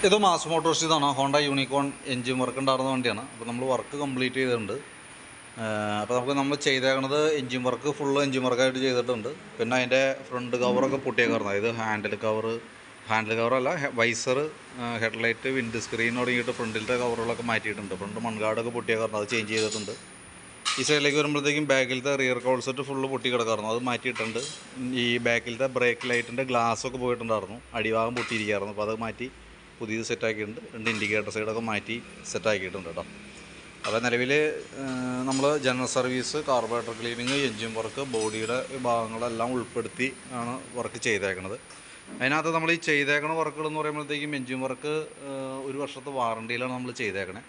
ഇത് mass motors ഇതാണ് Honda Unicorn engine work ഉണ്ടായിരുന്ന വണ്ടിയാണ്. അപ്പോൾ നമ്മൾ വർക്ക് കംപ്ലീറ്റ് ചെയ്തിട്ടുണ്ട്. അപ്പോൾ നമ്മൾ ചെയ്തേക്കണത് എൻജിൻ വർക്ക് ഫുള്ള് എൻജിൻ വർക്കായിട്ട് ചെയ്തിട്ടുണ്ട്. പിന്നെ അതിൻ്റെ ഫ്രണ്ട് കവറൊക്കെ പൊട്ടിയേക്കായിരുന്നു. ഇത് ഹാൻഡിൽ കവറല്ല, വൈസർ, ഹെഡ്ലൈറ്റ്, വിൻഡ് സ്ക്രീൻ തുടങ്ങിയിട്ട് ഫ്രണ്ടിലത്തെ കവറുകളൊക്കെ മാറ്റിയിട്ടുണ്ട്. ഫ്രണ്ട് മൺകാടൊക്കെ പൊട്ടിയേക്കായിരുന്നു, അത് ചേഞ്ച് ചെയ്തിട്ടുണ്ട്. ഈ സൈഡിലേക്ക് വരുമ്പോഴത്തേക്കും ബാക്കിലത്തെ റിയർ കോൾസെറ്റ് ഫുള്ള് പൊട്ടി കിടക്കായിരുന്നു, അത് മാറ്റിയിട്ടുണ്ട്. ഈ ബാക്കിലത്തെ ബ്രേക്ക് ലൈറ്റിൻ്റെ ഗ്ലാസ്സൊക്കെ പോയിട്ടുണ്ടായിരുന്നു, അടിഭാഗം പൊട്ടിയിരിക്കുകയായിരുന്നു. അപ്പോൾ അത് മാറ്റി പുതിയത് സെറ്റാക്കിയിട്ടുണ്ട്. 2 ഇൻഡിക്കേറ്റർ സൈഡൊക്കെ മാറ്റി സെറ്റാക്കിയിട്ടുണ്ട് കേട്ടോ. അപ്പോൾ നിലവിൽ നമ്മൾ general service, carburettor cleaning, engine work, ബോഡിയുടെ ഭാഗങ്ങളെല്ലാം ഉൾപ്പെടുത്തി ആണ് വർക്ക് ചെയ്തേക്കണത്. അതിനകത്ത് നമ്മൾ ഈ ചെയ്തേക്കണ വർക്കുകൾ എന്ന് പറയുമ്പോഴത്തേക്കും എൻജിൻ വർക്ക് 1 വർഷത്തെ വാറണ്ടിയിലാണ് നമ്മൾ ചെയ്തേക്കണേ.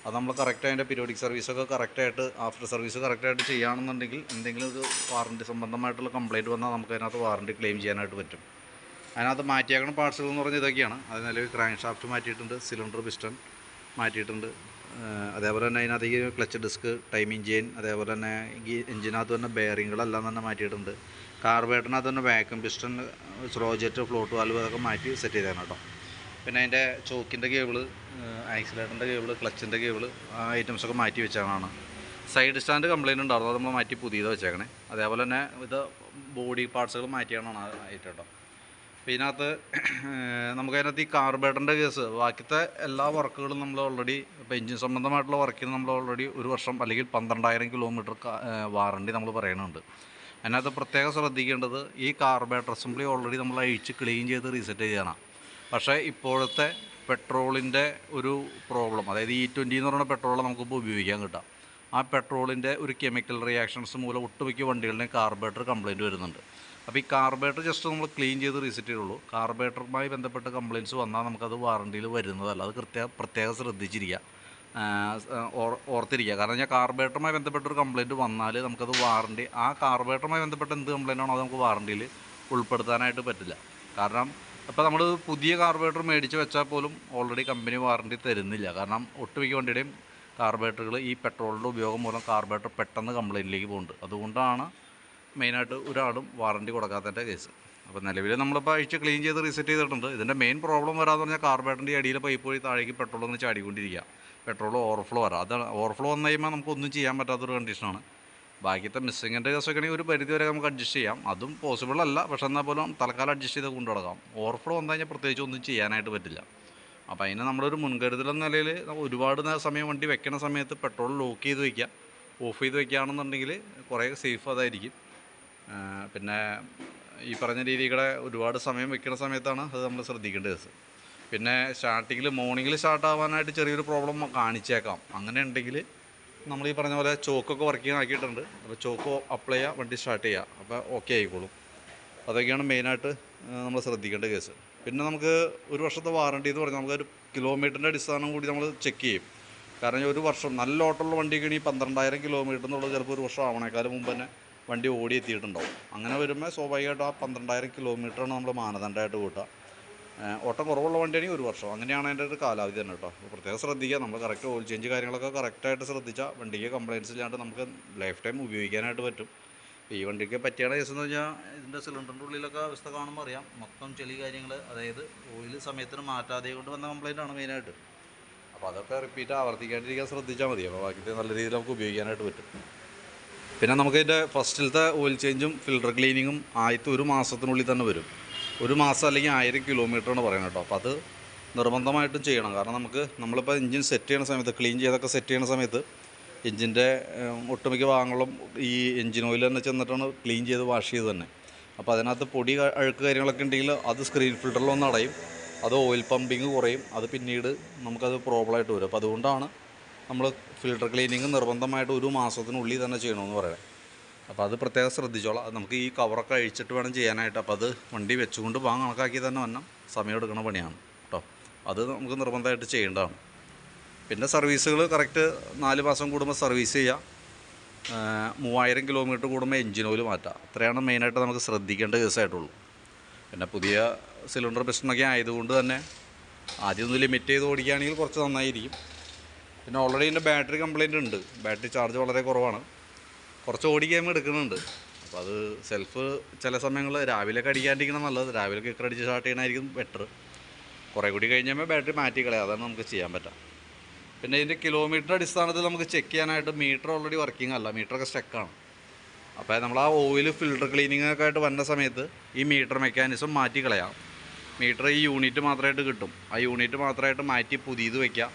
അത് നമ്മൾ കറക്റ്റ് അതിൻ്റെ പീരിയോഡിക് സർവീസൊക്കെ കറക്റ്റായിട്ട്, ആഫ്റ്റർ സർവീസ് കറക്റ്റായിട്ട് ചെയ്യുകയാണെന്നുണ്ടെങ്കിൽ എന്തെങ്കിലും ഒരു വാറണ്ടി സംബന്ധമായിട്ടുള്ള കംപ്ലയിൻറ്റ് വന്നാൽ നമുക്ക് അതിനകത്ത് വാറണ്ടി ക്ലെയിം ചെയ്യാനായിട്ട് പറ്റും. അതിനകത്ത് മാറ്റിയേക്കണ പാർട്സുകൾ എന്ന് പറഞ്ഞാൽ ഇതൊക്കെയാണ്. അത് നിലവിൽ ക്രാങ്ക് ഷാഫ്റ്റ് മാറ്റിയിട്ടുണ്ട്, സിലിണ്ടർ പിസ്റ്റൺ മാറ്റിയിട്ടുണ്ട്. അതേപോലെ തന്നെ അതിനകത്ത് ഈ ക്ലച്ച് ഡിസ്ക്, ടൈമിംഗ് ചെയിൻ, അതേപോലെ തന്നെ ഈ എഞ്ചിനകത്ത് തന്നെ ബെയറിങ്ങുകളെല്ലാം തന്നെ മാറ്റിയിട്ടുണ്ട്. കാർബറേറ്ററിനകത്ത് തന്നെ vacuum piston, slow jet, float valve അതൊക്കെ മാറ്റി സെറ്റ് ചെയ്തേക്കണം കേട്ടോ. പിന്നെ അതിൻ്റെ ചോക്കിൻ്റെ കേബിള്, ആക്സിലേറ്ററിൻ്റെ കേബിള്, ക്ലച്ചിൻ്റെ കേബിള്, ആ ഐറ്റംസൊക്കെ മാറ്റി വെച്ചാണ്. സൈഡ് സ്റ്റാൻഡ് കംപ്ലയിൻറ്റ് ഉണ്ടായിരുന്നു, അത് നമ്മൾ മാറ്റി പുതിയത് വെച്ചേക്കണേ. അതേപോലെ തന്നെ ഇത് ബോഡി പാർട്സുകൾ മാറ്റിയാണ് ആയിട്ട് കേട്ടോ. അപ്പോൾ ഇതിനകത്ത് നമുക്കതിനകത്ത് ഈ കാർബറേറ്ററിൻ്റെ കേസ്, ബാക്കിത്തെ എല്ലാ വർക്കുകളും നമ്മൾ ഓൾറെഡി, ഇപ്പോൾ എഞ്ചിൻ സംബന്ധമായിട്ടുള്ള വർക്കിന് നമ്മൾ ഓൾറെഡി 1 വർഷം അല്ലെങ്കിൽ 12,000 കിലോമീറ്റർ വാറണ്ടി നമ്മൾ പറയുന്നുണ്ട്. അതിനകത്ത് പ്രത്യേകം ശ്രദ്ധിക്കേണ്ടത് ഈ കാർബറേറ്റർ അസംബ്ലി ഓൾറെഡി നമ്മൾ അഴിച്ച് ക്ലീൻ ചെയ്ത് റീസെറ്റ് ചെയ്യണം. പക്ഷേ ഇപ്പോഴത്തെ പെട്രോളിൻ്റെ ഒരു പ്രോബ്ലം, അതായത് E20 എന്ന് പറയുന്ന പെട്രോൾ നമുക്കിപ്പോൾ ഉപയോഗിക്കാൻ കിട്ടാം. ആ പെട്രോളിൻ്റെ ഒരു കെമിക്കൽ റിയാക്ഷൻസ് മൂലം ഒട്ടുമിക്ക വണ്ടികളുടെയും കാർബറേറ്റർ കംപ്ലയിൻറ്റ് വരുന്നുണ്ട്. അപ്പോൾ ഈ കാർബറേറ്റർ ജസ്റ്റ് നമ്മൾ ക്ലീൻ ചെയ്ത് റീസെറ്റ് ചെയ്യുള്ളൂ. കാർബറേറ്ററുമായി ബന്ധപ്പെട്ട കംപ്ലയിൻറ്റ്സ് വന്നാൽ നമുക്കത് വാറണ്ടിയിൽ വരുന്നതല്ല. അത് പ്രത്യേകം ശ്രദ്ധിച്ചിരിക്കുക, ഓർത്തിരിക്കുക. കാരണം ഞാൻ കാർബറേറ്ററുമായി ബന്ധപ്പെട്ടൊരു കംപ്ലയിൻറ്റ് വന്നാൽ നമുക്കത് വാറണ്ടി, ആ കാർബറേറ്ററുമായി ബന്ധപ്പെട്ട എന്ത് കംപ്ലയിൻ്റ് ആണോ അത് നമുക്ക് വാറണ്ടിയിൽ ഉൾപ്പെടുത്താനായിട്ട് പറ്റില്ല. കാരണം അപ്പോൾ നമ്മൾ പുതിയ കാർബറേറ്റർ മേടിച്ച് വെച്ചാൽ പോലും ഓൾറെഡി കമ്പനി വാറണ്ടി തരുന്നില്ല. കാരണം ഒട്ടുമിക്ക വണ്ടിയുടെയും കാർബറേറ്ററുകൾ ഈ പെട്രോളിൻ്റെ ഉപയോഗം മൂലം കാർബറേറ്റർ പെട്ടെന്ന് കംപ്ലയിൻറ്റിലേക്ക് പോകുന്നുണ്ട്. അതുകൊണ്ടാണ് മെയിനായിട്ട് ഒരാളും വാറണ്ടി കൊടുക്കാത്തതിൻ്റെ കേസ്. അപ്പോൾ നിലവിൽ നമ്മളിപ്പോൾ അഴിച്ച് ക്ലീൻ ചെയ്ത് റീസെറ്റ് ചെയ്തിട്ടുണ്ട്. ഇതിൻ്റെ മെയിൻ പ്രോബ്ലം വരാമെന്ന് പറഞ്ഞാൽ കാർബറേറ്ററിൻ്റെ അടിയിൽ പൈപ്പ് വഴി താഴേക്ക് പെട്രോൾ ഒന്ന് ചാടിക്കൊണ്ടിരിക്കുക, പെട്രോൾ ഓവർഫ്ലോ വരാം. അതാണ് ഓവർഫ്ലോ വന്നു കഴിയുമ്പോൾ നമുക്കൊന്നും ചെയ്യാൻ പറ്റാത്തൊരു കണ്ടീഷനാണ്. ബാക്കിയത്തെ മിസ്സിങ്ങിൻ്റെ കേസൊക്കെ ആണെങ്കിൽ ഒരു പരിധി വരെ നമുക്ക് അഡ്ജസ്റ്റ് ചെയ്യാം, അതും പോസിബിൾ അല്ല. പക്ഷേ എന്നാൽ പോലും തൽക്കാലം അഡ്ജസ്റ്റ് ചെയ്ത് കൊണ്ടു നടക്കാം. ഓവർഫ്ലോ വന്നു കഴിഞ്ഞാൽ പ്രത്യേകിച്ച് ഒന്നും ചെയ്യാനായിട്ട് പറ്റില്ല. അപ്പോൾ അതിന് നമ്മളൊരു മുൻകരുതൽ എന്ന നിലയിൽ ഒരുപാട് സമയം വണ്ടി വെക്കുന്ന സമയത്ത് പെട്രോൾ ലോക്ക് ചെയ്ത് വയ്ക്കുക, ഓഫ് ചെയ്ത് വയ്ക്കുകയാണെന്നുണ്ടെങ്കിൽ കുറേ സേഫ് അതായിരിക്കും. പിന്നെ ഈ പറഞ്ഞ രീതികളെ ഒരുപാട് സമയം വെക്കുന്ന സമയത്താണ് അത് നമ്മൾ ശ്രദ്ധിക്കേണ്ട കേസ്. പിന്നെ സ്റ്റാർട്ടിങ്ങിൽ മോർണിംഗിൽ സ്റ്റാർട്ടാവാനായിട്ട് ചെറിയൊരു പ്രോബ്ലം കാണിച്ചേക്കാം. അങ്ങനെ ഉണ്ടെങ്കിൽ നമ്മൾ ഈ പറഞ്ഞ പോലെ ചോക്കൊക്കെ വർക്കിംഗ് ആക്കിയിട്ടുണ്ട്. അപ്പോൾ ചോക്ക് അപ്ലൈ ചെയ്യുക, വണ്ടി സ്റ്റാർട്ട് ചെയ്യുക, അപ്പോൾ ഓക്കെ ആയിക്കോളും. അതൊക്കെയാണ് മെയിനായിട്ട് നമ്മൾ ശ്രദ്ധിക്കേണ്ട കേസ്. പിന്നെ നമുക്ക് 1 വർഷത്തെ വാറണ്ടി എന്ന് പറഞ്ഞാൽ നമുക്കൊരു കിലോമീറ്ററിൻ്റെ അടിസ്ഥാനം കൂടി നമ്മൾ ചെക്ക് ചെയ്യും. കാരണം 1 വർഷം നല്ല ഓട്ടമുള്ള വണ്ടിക്ക് ഈ 12,000 കിലോമീറ്റർ എന്നുള്ളത് ചിലപ്പോൾ 1 വർഷം ആവണേക്കാളും മുമ്പ് തന്നെ വണ്ടി ഓടി എത്തിയിട്ടുണ്ടാവും. അങ്ങനെ വരുമ്പോൾ സ്വാഭാവികമായിട്ടും ആ 12,000 കിലോമീറ്ററാണ് നമ്മൾ മാനദണ്ഡമായിട്ട് കൂട്ടുക. ഓട്ടം കുറവുള്ള വണ്ടിയാണെങ്കിൽ 1 വർഷം, അങ്ങനെയാണ് അതിൻ്റെ ഒരു കാലാവധി തന്നെ കേട്ടോ. അപ്പോൾ പ്രത്യേകം ശ്രദ്ധിക്കുക, നമ്മൾ കറക്റ്റ് ഓയിൽ ചേഞ്ച് കാര്യങ്ങളൊക്കെ കറക്റ്റായിട്ട് ശ്രദ്ധിച്ചാൽ വണ്ടിക്ക് കംപ്ലയിൻറ്റ്സ് ഇല്ലാണ്ട് നമുക്ക് ലൈഫ് ടൈം ഉപയോഗിക്കാനായിട്ട് പറ്റും. ഈ വണ്ടിക്ക് പറ്റിയാണ് കേസ് എന്ന് പറഞ്ഞാൽ ഇതിൻ്റെ സിലിണ്ടറിൻ്റെ ഉള്ളിലൊക്കെ അവസ്ഥ കാണുമ്പോൾ അറിയാം, മൊത്തം ചെളി കാര്യങ്ങൾ, അതായത് ഓയിൽ സമയത്തിന് മാറ്റാതെ കൊണ്ട് വന്ന കംപ്ലയിൻ്റാണ് മെയിനായിട്ട്. അപ്പോൾ അതൊക്കെ റിപ്പീറ്റ് ആവർത്തിക്കാണ്ടിരിക്കാൻ ശ്രദ്ധിച്ചാൽ മതി. അപ്പോൾ ബാക്കി നല്ല രീതിയിൽ നമുക്ക് ഉപയോഗിക്കാനായിട്ട് പറ്റും. പിന്നെ നമുക്കിതിൻ്റെ ഫസ്റ്റിലത്തെ ഓയിൽ ചേഞ്ചും ഫിൽട്ടർ ക്ലീനിങ്ങും ആദ്യത്തെ 1 മാസത്തിനുള്ളിൽ തന്നെ വരും. 1 മാസം അല്ലെങ്കിൽ 1000 കിലോമീറ്ററാണ് പറയുന്നത് കേട്ടോ. അപ്പോൾ അത് നിർബന്ധമായിട്ടും ചെയ്യണം. കാരണം നമ്മളിപ്പോൾ എൻജിൻ സെറ്റ് ചെയ്യുന്ന സമയത്ത്, ക്ലീൻ ചെയ്തൊക്കെ സെറ്റ് ചെയ്യുന്ന സമയത്ത് എൻജിൻ്റെ ഒട്ടുമിക്ക ഭാഗങ്ങളും ഈ എൻജിൻ ഓയിൽ തന്നെ ചെന്നിട്ടാണ് ക്ലീൻ ചെയ്ത് വാഷ് ചെയ്ത് തന്നെ. അപ്പോൾ അതിനകത്ത് പൊടി അഴുക്ക് കാര്യങ്ങളൊക്കെ ഉണ്ടെങ്കിൽ അത് സ്ക്രീൻ ഫിൽറ്ററിലൊന്നും അടയും, അത് ഓയിൽ പമ്പിങ് കുറയും, അത് പിന്നീട് നമുക്കത് പ്രോബ്ലമായിട്ട് വരും. അപ്പോൾ അതുകൊണ്ടാണ് നമ്മൾ ഫിൽട്ടർ ക്ലീനിങ് നിർബന്ധമായിട്ട് 1 മാസത്തിനുള്ളിൽ തന്നെ ചെയ്യണമെന്ന് പറയാം. അപ്പോൾ അത് പ്രത്യേകം ശ്രദ്ധിച്ചോളാം. അത് നമുക്ക് ഈ കവറൊക്കെ അഴിച്ചിട്ട് വേണം ചെയ്യാനായിട്ട്. അപ്പോൾ അത് വണ്ടി വെച്ചുകൊണ്ട് പോകാൻ കണക്കാക്കി തന്നെ വന്നാൽ സമയം എടുക്കുന്ന പണിയാണ് കേട്ടോ. അത് നമുക്ക് നിർബന്ധമായിട്ട് ചെയ്യേണ്ടതാണ്. പിന്നെ സർവീസുകൾ കറക്റ്റ് 4 മാസം കൂടുമ്പോൾ സർവീസ് ചെയ്യുക, 3000 കിലോമീറ്റർ കൂടുമ്പോൾ എൻജിൻ ഓയിൽ മാറ്റുക. അത്രയാണ് മെയിനായിട്ട് നമുക്ക് ശ്രദ്ധിക്കേണ്ട കേസായിട്ടുള്ളൂ. പിന്നെ പുതിയ സിലിണ്ടർ പിസ്റ്റണൊക്കെ ആയതുകൊണ്ട് തന്നെ ആദ്യം ഒന്ന് ലിമിറ്റ് ചെയ്ത് ഓടിക്കുകയാണെങ്കിൽ കുറച്ച് നന്നായിരിക്കും. പിന്നെ ഓൾറെഡി ഇതിൻ്റെ ബാറ്ററി കംപ്ലയിൻ്റ് ഉണ്ട്, ബാറ്ററി ചാർജ് വളരെ കുറവാണ്, കുറച്ച് ഓടിക്കാൻ എടുക്കുന്നുണ്ട്. അപ്പോൾ അത് സെൽഫ് ചില സമയങ്ങളിൽ രാവിലെയൊക്കെ അടിക്കാണ്ടിരിക്കണം നല്ലത്. രാവിലെ കിക്കർ അടിച്ച് സ്റ്റാർട്ട് ചെയ്യണമായിരിക്കും ബെറ്റർ. കുറേ കൂടി കഴിഞ്ഞാൽ ബാറ്ററി മാറ്റി കളയാം. അതാണ് നമുക്ക് ചെയ്യാൻ പറ്റുക. പിന്നെ ഇതിൻ്റെ കിലോമീറ്റർ അടിസ്ഥാനത്തിൽ നമുക്ക് ചെക്ക് ചെയ്യാനായിട്ട് മീറ്റർ ഓൾറെഡി വർക്കിംഗ് അല്ല, മീറ്ററൊക്കെ സ്റ്റക്കാണ്. അപ്പോൾ നമ്മൾ ആ ഓയിൽ ഫിൽട്ടർ ക്ലീനിങ്ങൊക്കെ ആയിട്ട് വന്ന സമയത്ത് ഈ മീറ്റർ മെക്കാനിസം മാറ്റി കളയാം. മീറ്റർ ഈ യൂണിറ്റ് മാത്രമായിട്ട് കിട്ടും. ആ യൂണിറ്റ് മാത്രമായിട്ട് മാറ്റി പുതിയത് വയ്ക്കുക.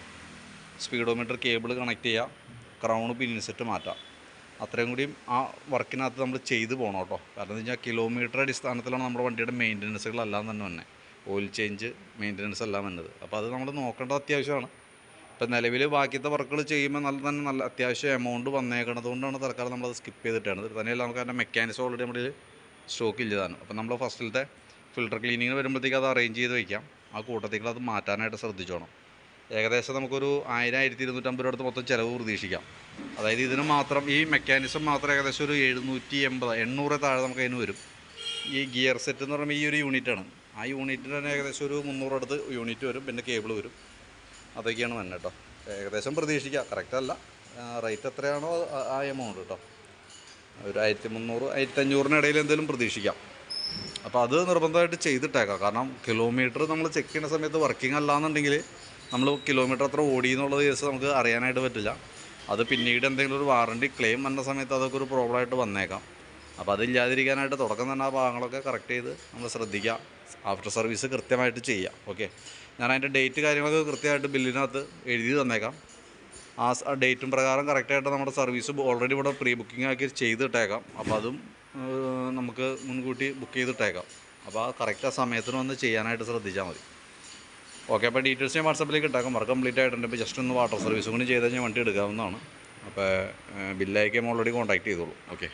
സ്പീഡോമീറ്റർ കേബിൾ കണക്ട് ചെയ്യുക. ക്രൗൺ പിൻസെറ്റ് മാറ്റാം. അത്രയും കൂടിയും ആ വർക്കിനകത്ത് നമ്മൾ ചെയ്ത് പോകണം കേട്ടോ. കാരണം എന്ന് വെച്ചാൽ കിലോമീറ്റർ അടിസ്ഥാനത്തിലാണ് നമ്മുടെ വണ്ടിയുടെ മെയിൻ്റനൻസുകളെല്ലാം തന്നെ ഓയിൽ ചേഞ്ച് മെയിൻ്റനൻസ് എല്ലാം വന്നത്. അപ്പോൾ അത് നമ്മൾ നോക്കേണ്ടത് അത്യാവശ്യമാണ്. ഇപ്പം നിലവിൽ ബാക്കിയത്തെ വർക്കുകൾ ചെയ്യുമ്പോൾ നല്ല അത്യാവശ്യം എമൗണ്ട് വന്നേക്കണത് കൊണ്ടാണ് തൽക്കാലം നമ്മളത് സ്കിപ്പ് ചെയ്തിട്ടാണ്. തന്നെയല്ല നമുക്ക് അതിൻ്റെ മെക്കാനിസം ഓൾറെഡി നമ്മുടെ സ്റ്റോക്ക് ഇല്ലതാണ്. അപ്പോൾ നമ്മൾ ഫസ്റ്റിലത്തെ ഫിൽട്ടർ ക്ലീനിങ് വരുമ്പോഴത്തേക്ക് അത് അറേഞ്ച് ചെയ്ത് വയ്ക്കാം. ആ കൂട്ടത്തിൽ അത് മാറ്റാനായിട്ട് ശ്രദ്ധിച്ചോണം. ഏകദേശം നമുക്കൊരു 1000-1250 രൂപ അടുത്ത് മൊത്തം ചിലവ് പ്രതീക്ഷിക്കാം. അതായത് ഇതിന് മാത്രം ഈ മെക്കാനിസം മാത്രം ഏകദേശം ഒരു 780-800 താഴെ നമുക്ക് അതിന് വരും. ഈ ഗിയർ സെറ്റ് എന്ന് പറയുമ്പോൾ ഈ ഒരു യൂണിറ്റാണ്. ആ യൂണിറ്റിന് തന്നെ ഏകദേശം ഒരു 300 അടുത്ത് യൂണിറ്റ് വരും. പിന്നെ കേബിൾ വരും. അതൊക്കെയാണ് വന്നത് കേട്ടോ. ഏകദേശം പ്രതീക്ഷിക്കുക. കറക്റ്റല്ല, റേറ്റ് എത്രയാണോ ആ എമൗണ്ട് കേട്ടോ. ഒരു 1300-1500 ഇടയിൽ എന്തെങ്കിലും പ്രതീക്ഷിക്കാം. അപ്പോൾ അത് നിർബന്ധമായിട്ട് ചെയ്തിട്ടേക്കാം. കാരണം കിലോമീറ്റർ നമ്മൾ ചെക്ക് ചെയ്യുന്ന സമയത്ത് വർക്കിംഗ് അല്ലാന്നുണ്ടെങ്കിൽ നമ്മൾ കിലോമീറ്റർ എത്ര ഓടി എന്നുള്ളത് കേസ് നമുക്ക് അറിയാനായിട്ട് പറ്റില്ല. അത് പിന്നീട് എന്തെങ്കിലും ഒരു വാറണ്ടി ക്ലെയിം വന്ന സമയത്ത് അതൊക്കെ ഒരു പ്രോബ്ലമായിട്ട് വന്നേക്കാം. അപ്പോൾ അതില്ലാതിരിക്കാനായിട്ട് തുടക്കം തന്നെ ആ ഭാഗങ്ങളൊക്കെ കറക്റ്റ് ചെയ്ത് നമ്മൾ ശ്രദ്ധിക്കുക. ആഫ്റ്റർ സർവീസ് കൃത്യമായിട്ട് ചെയ്യുക. ഓക്കെ, ഞാൻ അതിൻ്റെ ഡേറ്റ് കാര്യങ്ങളൊക്കെ കൃത്യമായിട്ട് ബില്ലിനകത്ത് എഴുതി തന്നേക്കാം. ആ ഡേറ്റും പ്രകാരം കറക്റ്റായിട്ട് നമ്മുടെ സർവീസ് ഓൾറെഡി ഇവിടെ പ്രീ ബുക്കിംഗ് ആക്കി ചെയ്തിട്ടേക്കാം. അപ്പോൾ അതും നമുക്ക് മുൻകൂട്ടി ബുക്ക് ചെയ്തിട്ടേക്കാം. അപ്പോൾ ആ കറക്റ്റ് ആ സമയത്തിന് വന്ന് ചെയ്യാനായിട്ട് ശ്രദ്ധിച്ചാൽ മതി. ഓക്കെ, അപ്പോൾ ഡീറ്റെയിൽസ് ഞാൻ വാട്സാപ്പിലേക്ക് ഇട്ടാക്കാം. വർക്ക് കംപ്ലീറ്റ് ആയിട്ടുണ്ട്. ഇപ്പോൾ ജസ്റ്റ് ഒന്ന് വാട്ടർ സർവീസും കൂടി ചെയ്താൽ ഞാൻ വണ്ടി എടുക്കാവുന്നതാണ്. അപ്പോൾ ബില്ലയക്കാം ഓൾറെഡി കോൺടാക്ട് ചെയ്തോളൂ. ഓക്കെ.